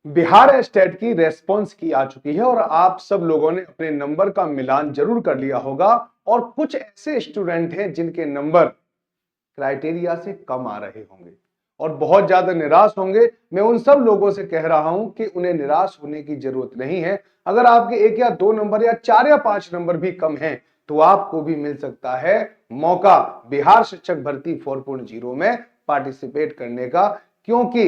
Bihar state की response की आ चुकी है और आप सब लोगों ने अपने नंबर का मिलान जरूर कर लिया होगा और कुछ ऐसे स्टूडेंट हैं जिनके नंबर क्राइटेरिया से कम आ रहे होंगे और बहुत ज्यादा निराश होंगे। मैं उन सब लोगों से कह रहा हूं कि उन्हें निराश होने की जरूरत नहीं है। अगर आपके 1 या 2 नंबर या 4 या 5 नंबर भी कम हैं तो आपको भी मिल सकता है मौका बिहार शिक्षक भर्ती 4.0 में पार्टिसिपेट करने का, क्योंकि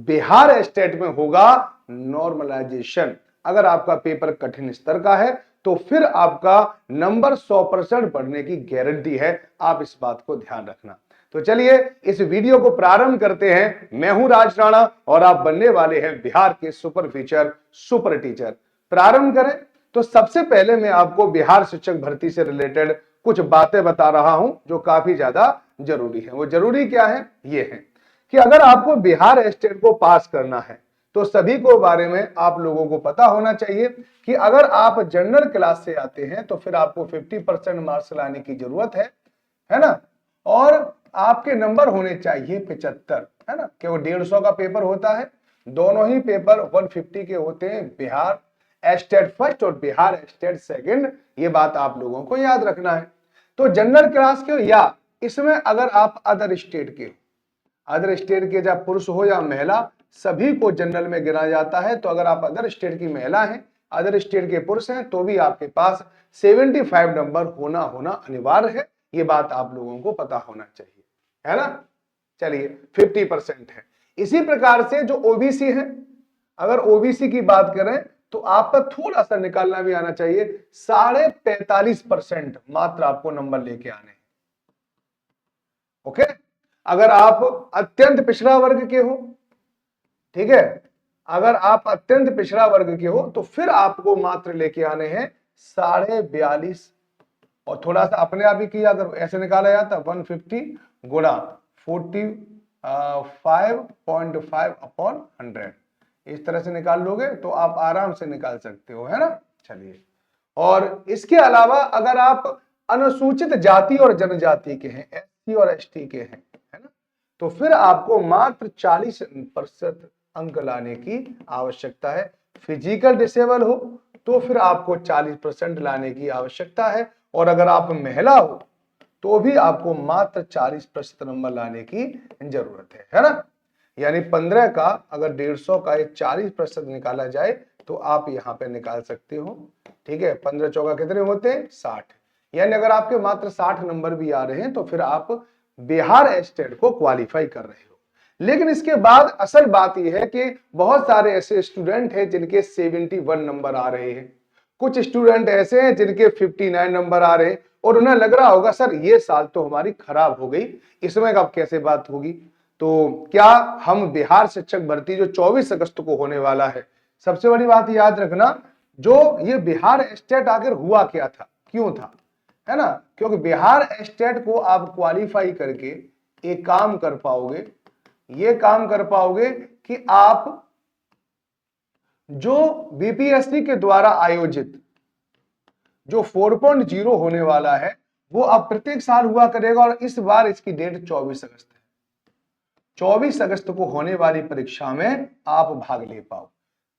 बिहार स्टेट में होगा नॉर्मलाइजेशन। अगर आपका पेपर कठिन स्तर का है तो फिर आपका नंबर 100% बढ़ने की गारंटी है। आप इस बात को ध्यान रखना। तो चलिए इस वीडियो को प्रारंभ करते हैं। मैं हूं राज राणा और आप बनने वाले हैं बिहार के सुपर फीचर सुपर टीचर। प्रारंभ करें तो सबसे पहले मैं आपको बिहार शिक्षक भर्ती से रिलेटेड कुछ बातें बता रहा हूं जो काफी ज्यादा जरूरी है। वो जरूरी क्या है? ये है कि अगर आपको बिहार स्टेट को पास करना है तो सभी को बारे में आप लोगों को पता होना चाहिए कि अगर आप जनरल क्लास से आते हैं तो फिर आपको 50% मार्क्स लाने की जरूरत है ना। और आपके नंबर होने चाहिए 75, है ना, क्योंकि 150 का पेपर होता है। दोनों ही पेपर 150 के होते हैं, बिहार स्टेट फर्स्ट और बिहार स्टेट सेकंड। ये बात आप लोगों को याद रखना है। तो जनरल क्लास के या इसमें अगर आप अदर स्टेट के चाहे पुरुष हो या महिला, सभी को जनरल में गिना जाता है। तो अगर आप अदर स्टेट की महिला हैं, अदर स्टेट के पुरुष हैं, तो भी आपके पास 75 नंबर होना अनिवार्य है। ये बात आप लोगों को पता होना चाहिए, है ना। चलिए 50% है। इसी प्रकार से जो ओबीसी है, अगर ओबीसी की बात करें तो आपका थोड़ा सा निकालना भी आना चाहिए। 45.5% मात्र आपको नंबर लेके आने हैं। ओके। अगर आप अत्यंत पिछड़ा वर्ग के हो, ठीक है, अगर आप अत्यंत पिछड़ा वर्ग के हो तो फिर आपको मात्र लेके आने हैं 42.5। और थोड़ा सा अपने आप ही किया, अगर ऐसे निकाला जाता 150 गुणा 45.5 अपॉन 100, इस तरह से निकाल लोगे तो आप आराम से निकाल सकते हो, है ना। चलिए, और इसके अलावा अगर आप अनुसूचित जाति और जनजाति के हैं, एससी और एसटी के हैं, है ना, तो फिर आपको मात्र 40% अंक लाने की आवश्यकता है। फिजिकल डिसेबल हो तो फिर आपको 40% लाने की आवश्यकता है। और अगर आप महिला हो तो भी आपको मात्र 40% नंबर लाने की जरूरत है ना। यानी 15 का अगर 150 का 40% निकाला जाए तो आप यहां पे निकाल सकते हो। ठीक है, 15 चौका कितने होते हैं? 60। यानी अगर आपके मात्र 60 नंबर भी आ रहे हैं तो फिर आप बिहार स्टेट को क्वालिफाई कर रहे हो। लेकिन इसके बाद असल बात यह है कि बहुत सारे ऐसे स्टूडेंट हैं जिनके 71 नंबर आ रहे हैं। कुछ स्टूडेंट ऐसे हैं जिनके 59 नंबर आ रहे हैं और उन्हें लग रहा होगा सर ये साल तो हमारी खराब हो गई, इसमें अब कैसे बात होगी। तो क्या हम बिहार शिक्षक भर्ती जो 24 अगस्त को होने वाला है, सबसे बड़ी बात याद रखना, जो ये बिहार स्टेट आखिर हुआ क्या था, क्यों था, है ना। क्योंकि बिहार स्टेट को आप क्वालिफाई करके एक काम कर पाओगे, ये काम कर पाओगे कि आप जो बीपीएससी के द्वारा आयोजित जो 4.0 होने वाला है वो अब प्रत्येक साल हुआ करेगा और इस बार इसकी डेट 24 अगस्त है। 24 अगस्त को होने वाली परीक्षा में आप भाग ले पाओ।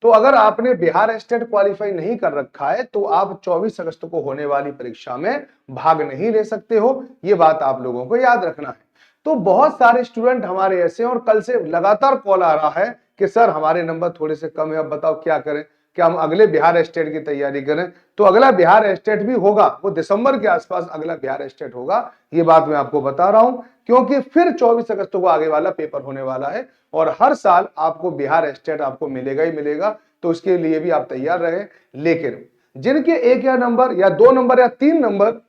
तो अगर आपने बिहार स्टेट क्वालिफाई नहीं कर रखा है तो आप 24 अगस्त को होने वाली परीक्षा में भाग नहीं ले सकते हो। ये बात आप लोगों को याद रखना है। तो बहुत सारे स्टूडेंट हमारे ऐसे हैं और कल से लगातार कॉल आ रहा है कि सर हमारे नंबर थोड़े से कम है, अब बताओ क्या करें, क्या हम अगले बिहार स्टेट की तैयारी करें। तो अगला बिहार स्टेट भी होगा, वो दिसंबर के आसपास अगला बिहार स्टेट होगा। ये बात मैं आपको बता रहा हूं क्योंकि फिर 24 अगस्त को आगे वाला पेपर होने वाला है और हर साल आपको बिहार स्टेट आपको मिलेगा ही मिलेगा। तो उसके लिए भी आप तैयार रहे। लेकिन जिनके 1 या नंबर या 2 नंबर या 3 नंबर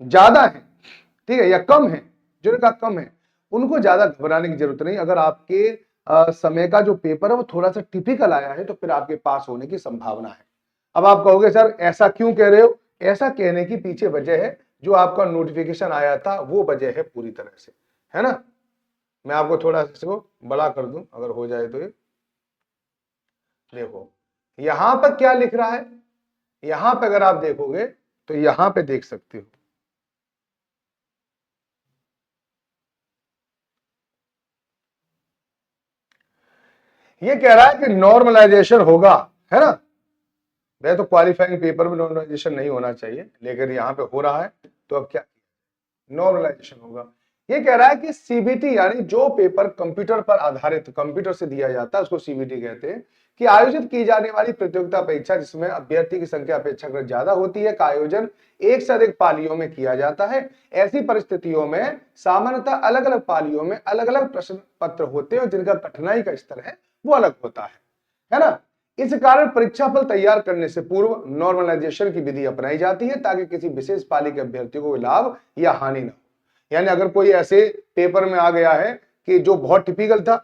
ज्यादा है, ठीक है, या कम है, जिनका कम है उनको ज्यादा घबराने की जरूरत नहीं। अगर आपके समय का जो पेपर है वो थोड़ा सा टिपिकल आया है तो फिर आपके पास होने की संभावना है। अब आप कहोगे सर ऐसा क्यों कह रहे हो? ऐसा कहने की पीछे वजह है, जो आपका नोटिफिकेशन आया था वो वजह है पूरी तरह से, है ना। मैं आपको थोड़ा सा इसको बड़ा कर दूं अगर हो जाए तो। ये देखो यहां पर क्या लिख रहा है, यहां पे अगर आप देखोगे तो यहां पे देख सकते हो ये कह रहा है कि नॉर्मलाइजेशन होगा, है ना। वह तो क्वालिफाइंग पेपर में नॉर्मलाइजेशन नहीं होना चाहिए, लेकिन यहाँ पे हो रहा है, तो अब क्या नॉर्मलाइजेशन होगा। ये कह रहा है कि सीबीटी यानी जो पेपर कंप्यूटर पर आधारित, कंप्यूटर से दिया जाता है उसको सीबीटी कहते हैं, कि आयोजित की जाने वाली प्रतियोगिता परीक्षा जिसमें अभ्यर्थी की संख्या अपेक्षाकृत ज्यादा होती है का आयोजन एक से अधिक पालियों में किया जाता है। ऐसी परिस्थितियों में सामान्यतः अलग अलग पालियों में अलग अलग प्रश्न पत्र होते हैं और जिनका कठिनाई का स्तर है वो अलग होता है ना। इस कारण परीक्षा फल तैयार करने से पूर्व नॉर्मलाइजेशन की विधि अपनाई जाती है ताकि किसी विशेष पाली के अभ्यर्थियों को लाभ या हानि न हो। यानी अगर कोई ऐसे पेपर में आ गया है कि जो बहुत टिपिकल था,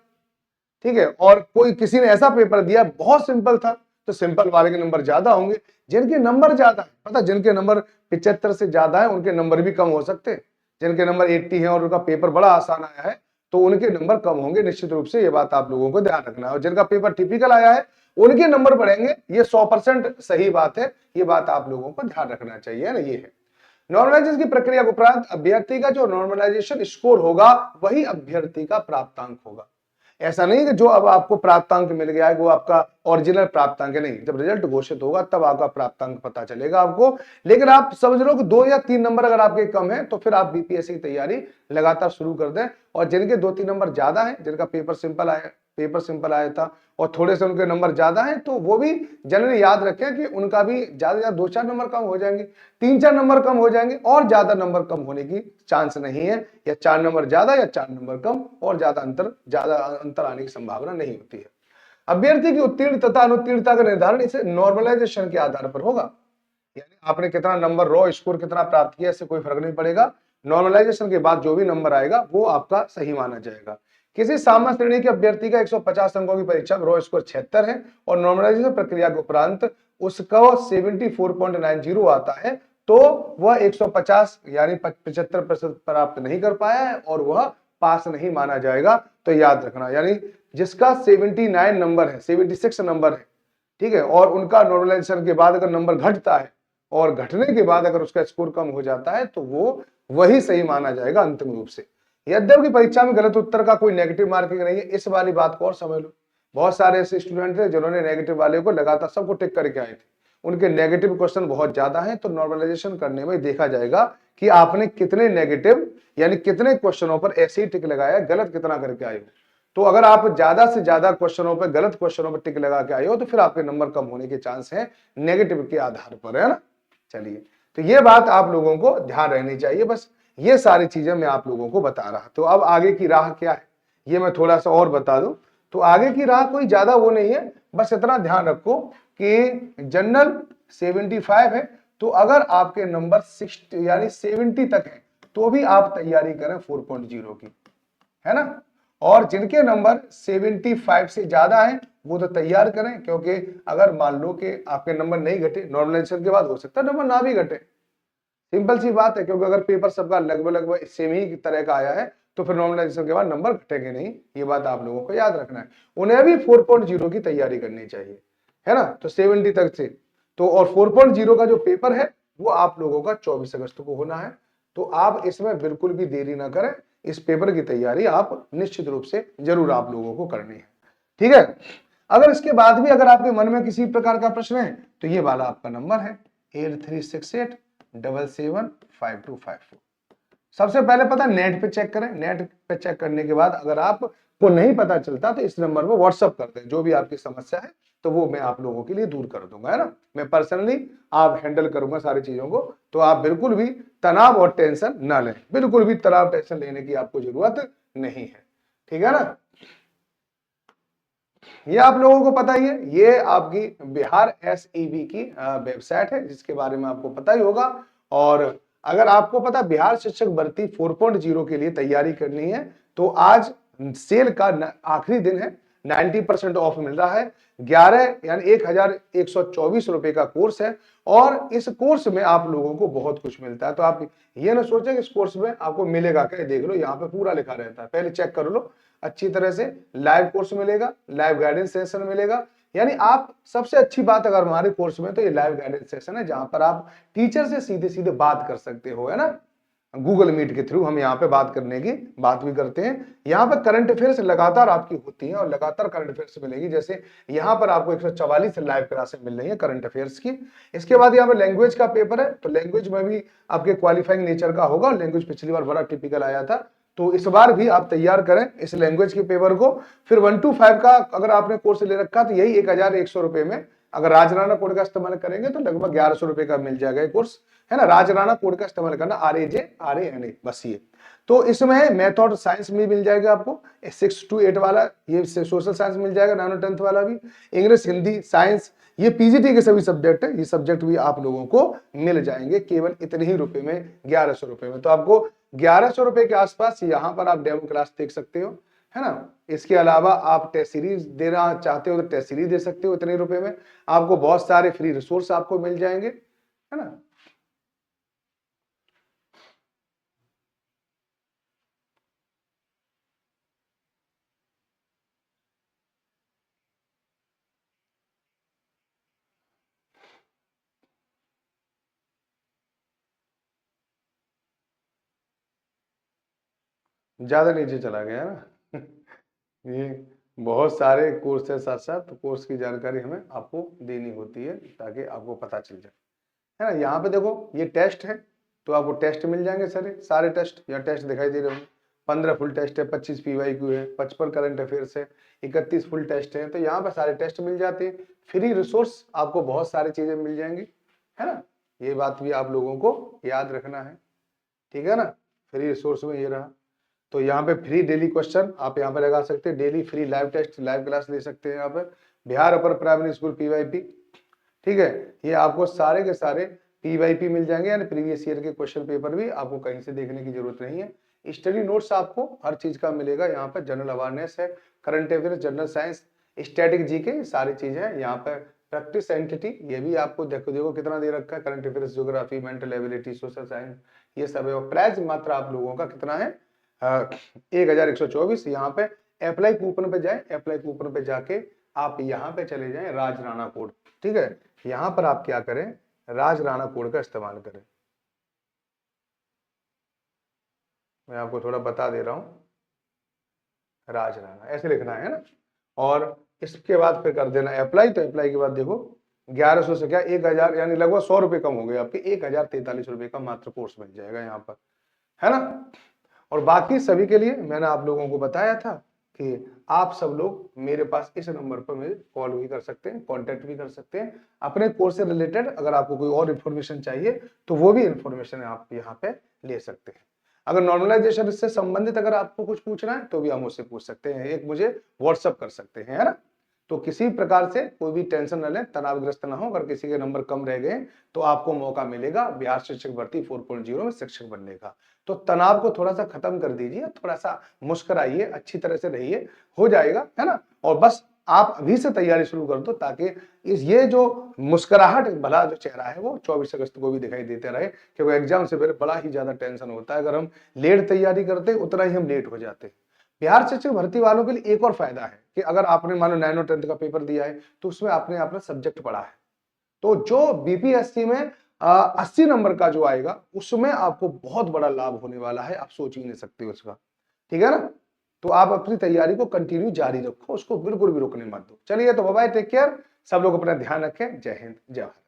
ठीक है, और कोई किसी ने ऐसा पेपर दिया बहुत सिंपल था, तो सिंपल वाले के नंबर ज्यादा होंगे। जिनके नंबर ज्यादा है, पता, जिनके नंबर 75 से ज्यादा है उनके नंबर भी कम हो सकते हैं। जिनके नंबर 80 है और उनका पेपर बड़ा आसान आया है तो उनके नंबर कम होंगे निश्चित रूप से, ये बात आप लोगों को ध्यान रखना है। और जिनका पेपर टिपिकल आया है उनके नंबर बढ़ेंगे, ये 100% सही बात है, ये बात आप लोगों को ध्यान रखना चाहिए ना। ये है नॉर्मलाइजेशन की प्रक्रिया के उपरांत अभ्यर्थी का जो नॉर्मलाइजेशन स्कोर होगा वही अभ्यर्थी का प्राप्तांक होगा। ऐसा नहीं कि जो अब आपको प्राप्तांक मिल गया है वो आपका ओरिजिनल प्राप्तांक है, नहीं, जब रिजल्ट घोषित होगा तब आपका प्राप्तांक पता चलेगा आपको। लेकिन आप समझ लो कि 2 या 3 नंबर अगर आपके कम है तो फिर आप बीपीएससी की तैयारी लगातार शुरू कर दें। और जिनके 2-3 नंबर ज्यादा है, जिनका पेपर सिंपल आया था और थोड़े से उनके नंबर ज्यादा हैं, तो वो भी जनरली याद रखें कि उनका भी ज्यादा ज्यादा 2-4 नंबर कम हो जाएंगे, 3-4 नंबर कम हो जाएंगे, और ज्यादा नंबर कम होने की चांस नहीं है। या 4 नंबर ज्यादा या 4 नंबर कम, और ज्यादा अंतर आने की संभावना नहीं होती है। अभ्यर्थी की उत्तीर्ण तथा अनुत्तीर्णता का निर्धारण इसे नॉर्मलाइजेशन के आधार पर होगा। यानी आपने कितना नंबर रॉ स्कोर कितना प्राप्त किया इससे कोई फर्क नहीं पड़ेगा। नॉर्मलाइजेशन के बाद जो भी नंबर आएगा वो आपका सही माना जाएगा। किसी सामान्य श्रेणी के अभ्यर्थी का 150 अंकों की परीक्षा में रॉ स्कोर 76 है और नॉर्मलाइजेशन प्रक्रिया के उपरांत उसका 74.90 आता है, तो वह 150 यानी 75% प्राप्त नहीं कर पाया है और वह पास नहीं माना जाएगा। तो याद रखना, यानी जिसका 79 नंबर है, 76 नंबर है, ठीक है, और उनका नॉर्मलाइजेशन के बाद अगर नंबर घटता है और घटने के बाद अगर उसका स्कोर कम हो जाता है तो वो वही सही माना जाएगा अंतिम रूप से। यद्यपि परीक्षा में गलत उत्तर का कोई नेगेटिव मार्किंग नहीं है, इस वाली बात को और समझ लो। बहुत सारे ऐसे स्टूडेंट थे जिन्होंने नेगेटिव वाले को लगातार सबको टिक करके आए थे, उनके नेगेटिव क्वेश्चन बहुत ज्यादा हैं, तो नॉर्मलाइजेशन करने में देखा जाएगा कि आपने कितने नेगेटिव यानी कितने क्वेश्चनों पर ऐसे ही टिक लगाया, गलत कितना करके आए हो। तो अगर आप ज्यादा से ज्यादा क्वेश्चनों पर, गलत क्वेश्चनों पर टिक लगा के आए हो तो फिर आपके नंबर कम होने के चांस हैं नेगेटिव के आधार पर, है ना। चलिए, तो ये बात आप लोगों को ध्यान रहनी चाहिए। बस ये सारी चीजें मैं आप लोगों को बता रहा। तो अब आगे की राह क्या है ये मैं थोड़ा सा और बता दूं। तो आगे की राह कोई ज्यादा वो नहीं है, बस इतना ध्यान रखो कि जनरल 75 है, तो अगर आपके नंबर 60 यानी 70 तक है तो भी आप तैयारी करें 4.0 की, है ना। और जिनके नंबर 75 से ज्यादा है वो तो तैयार करें, क्योंकि अगर मान लो कि आपके नंबर नहीं घटे, नॉर्मलाइजेशन के बाद हो सकता है नंबर ना भी घटे, सिंपल सी बात है, क्योंकि अगर पेपर सबका लगभग सेम ही तरह का आया है तो फिर नॉर्मलाइजेशन के बाद नंबर घटेंगे नहीं, ये बात आप लोगों को याद रखना है। उन्हें भी 4.0 की तैयारी करनी चाहिए, है ना। तो 70 तक से तो, और 4.0 का जो पेपर है वो आप लोगों का 24 अगस्त को होना है। तो आप इसमें बिल्कुल भी देरी ना करें, इस पेपर की तैयारी आप निश्चित रूप से जरूर आप लोगों को करनी है, ठीक है। अगर इसके बाद भी अगर आपके मन में किसी प्रकार का प्रश्न है तो ये वाला आपका नंबर है 8368775254। सबसे पहले पता नेट पे चेक करें, नेट पे चेक करने के बाद अगर आपको नहीं पता चलता तो इस नंबर पर व्हाट्सअप कर दें जो भी आपकी समस्या है, तो वो मैं आप लोगों के लिए दूर कर दूंगा, है ना। मैं पर्सनली आप हैंडल करूंगा सारी चीजों को, तो आप बिल्कुल भी तनाव और टेंशन ना लें, बिल्कुल भी तनाव टेंशन लेने की आपको जरूरत नहीं है, ठीक है ना। ये आप लोगों को पता ही है, ये आपकी बिहार SEB की वेबसाइट है जिसके बारे में आपको पता ही होगा। और अगर आपको पता बिहार शिक्षक भर्ती 4.0 के लिए तैयारी करनी है तो आज सेल का आखिरी दिन है, 90% ऑफ मिल रहा है। 11 यानी 1124 रुपए का कोर्स है और इस कोर्स में आप लोगों को बहुत कुछ मिलता है। तो आप ये ना सोचें कि इस कोर्स में आपको मिलेगा क्या, देख लो यहाँ पे पूरा लिखा रहता है, पहले चेक कर लो अच्छी तरह से। लाइव कोर्स मिलेगा, लाइव गाइडेंस सेशन मिलेगा, यानी आप सबसे अच्छी बात अगर हमारे कोर्स में तो ये लाइव गाइडेंस सेशन है जहां पर आप टीचर से सीधे सीधे बात कर सकते हो, है ना। गूगल मीट के थ्रू हम यहाँ पे बात करने की बात भी करते हैं। यहाँ पे करंट अफेयर्स लगातार आपकी होती हैं और लगातार करंट अफेयर्स मिलेगी। जैसे यहाँ पर आपको 144 लाइव क्लासेस मिल रही है करंट अफेयर्स की। इसके बाद यहाँ पे लैंग्वेज का पेपर है, तो लैंग्वेज में भी आपके क्वालिफाइंग नेचर का होगा। लैंग्वेज पिछली बार बड़ा टिपिकल आया था, तो इस बार भी आप तैयार करें इस लैंग्वेज के पेपर को। फिर 1 to 5 का अगर आपने कोर्स ले रखा तो यही 1100 रुपए में, अगर राजराणा कोड का इस्तेमाल करेंगे तो लगभग 1100 रुपए का मिल जाएगा ये कोर्स, है ना। राजराणा कोड का इस्तेमाल करना, RAJRANA, बस ये। तो इसमें मेथड साइंस में मिल जाएगा आपको 6 to 8 वाला, ये सोशल साइंस मिल जाएगा 9 और 10th वाला भी, इंग्लिश, हिंदी, साइंस, ये PGT के सभी सब्जेक्ट है। ये सब्जेक्ट भी आप लोगों को मिल जाएंगे केवल इतने ही रुपए में, 1100 रुपए में। तो आपको 1100 रुपए के आसपास यहाँ पर आप डेमो क्लास देख सकते हो, है ना। इसके अलावा आप टेस्ट सीरीज देना चाहते हो तो टेस्ट सीरीज दे सकते हो इतने रुपए में। आपको बहुत सारे फ्री रिसोर्स आपको मिल जाएंगे, है ना। ज्यादा नीचे चला गया ना ये बहुत सारे कोर्स है, साथ साथ तो कोर्स की जानकारी हमें आपको देनी होती है ताकि आपको पता चल जाए, है ना। यहाँ पे देखो ये टेस्ट है, तो आपको टेस्ट मिल जाएंगे सारे टेस्ट यहाँ टेस्ट दिखाई दे रहे होंगे। 15 फुल टेस्ट है, 25 PYQ है, 55 करंट अफेयर्स है, 31 फुल टेस्ट है। तो यहाँ पर सारे टेस्ट मिल जाते हैं। फ्री रिसोर्स आपको बहुत सारी चीजें मिल जाएंगी, है ना। ये बात भी आप लोगों को याद रखना है, ठीक है ना। फ्री रिसोर्स में ये रहा। तो यहाँ पे फ्री डेली क्वेश्चन आप यहाँ पे लगा सकते हैं, daily free live test, live class ले सकते हैं यहाँ पे। Bihar upper primary school PYP, ठीक है। ये आपको सारे के सारे PYP मिल जाएंगे, यानी प्रीवियस ईयर के क्वेश्चन पेपर भी आपको कहीं से देखने की जरूरत नहीं है। स्टडी नोट्स आपको हर चीज का मिलेगा यहाँ पे। जनरल अवेयरनेस है, current affairs, general science, static GK, सारी चीजें हैं यहाँ पे। प्रैक्टिस एंटिटी ये भी आपको देखो कितना दे रखा है, current affairs, geography, mental ability, social science, ये सब है। प्राइस मात्र आप लोगों का कितना है, 1124। यहाँ पे अप्लाई कूपन पे जाए, अप्लाई कूपन पे जाके आप यहाँ पे चले जाएं राजराणा कोड, ठीक है। यहाँ पर आप क्या करें, राजराणा कोड का इस्तेमाल करें। मैं आपको थोड़ा बता दे रहा हूँ, राजराणा ऐसे लिखना है ना। और इसके बाद फिर कर देना अप्लाई। तो अप्लाई के बाद देखो 1100 से क्या 1000, यानी लगभग 100 रुपए कम हो गए आपके, 1043 रुपए का मात्र कोर्स मिल जाएगा यहाँ पर, है ना। और बाकी सभी के लिए मैंने आप लोगों को बताया था कि आप सब लोग मेरे पास इस नंबर पर मुझे कॉल भी कर सकते हैं, कांटेक्ट भी कर सकते हैं अपने कोर्स से रिलेटेड। अगर आपको कोई और इन्फॉर्मेशन चाहिए तो वो भी इन्फॉर्मेशन आप यहाँ पे ले सकते हैं। अगर नॉर्मलाइजेशन से संबंधित अगर आपको कुछ पूछना है तो भी हम उससे पूछ सकते हैं, एक मुझे व्हाट्सअप कर सकते हैं, है ना। तो किसी प्रकार से कोई भी टेंशन न लें, तनावग्रस्त ना हो। अगर किसी के नंबर कम रह गए तो आपको मौका मिलेगा बिहार शिक्षक भर्ती 4.0 में शिक्षक बनने का। तो तनाव को थोड़ा सा खत्म कर दीजिए, थोड़ा सा मुस्कुराइए, अच्छी तरह से रहिए, हो जाएगा, है ना। और बस आप अभी से तैयारी शुरू कर दो ताकि ये जो मुस्कुराहट भला जो चेहरा है वो 24 अगस्त को भी दिखाई देते रहे। क्योंकि एग्जाम से पहले बड़ा ही ज्यादा टेंशन होता है, अगर हम लेट तैयारी करते उतना ही हम लेट हो जाते हैं। बिहार शिक्षक भर्ती वालों के लिए एक और फायदा है कि अगर आपने मान लो 9 और 10th का पेपर दिया है तो उसमें आपने अपना सब्जेक्ट पढ़ा है, तो जो BPSC में 80 नंबर का जो आएगा उसमें आपको बहुत बड़ा लाभ होने वाला है, आप सोच ही नहीं सकते उसका, ठीक है ना। तो आप अपनी तैयारी को कंटिन्यू जारी रखो, उसको बिल्कुल भी रोकने मत दो। चलिए तो बाय बाय, टेक केयर, सब लोग अपना ध्यान रखें। जय हिंद, जय भारत।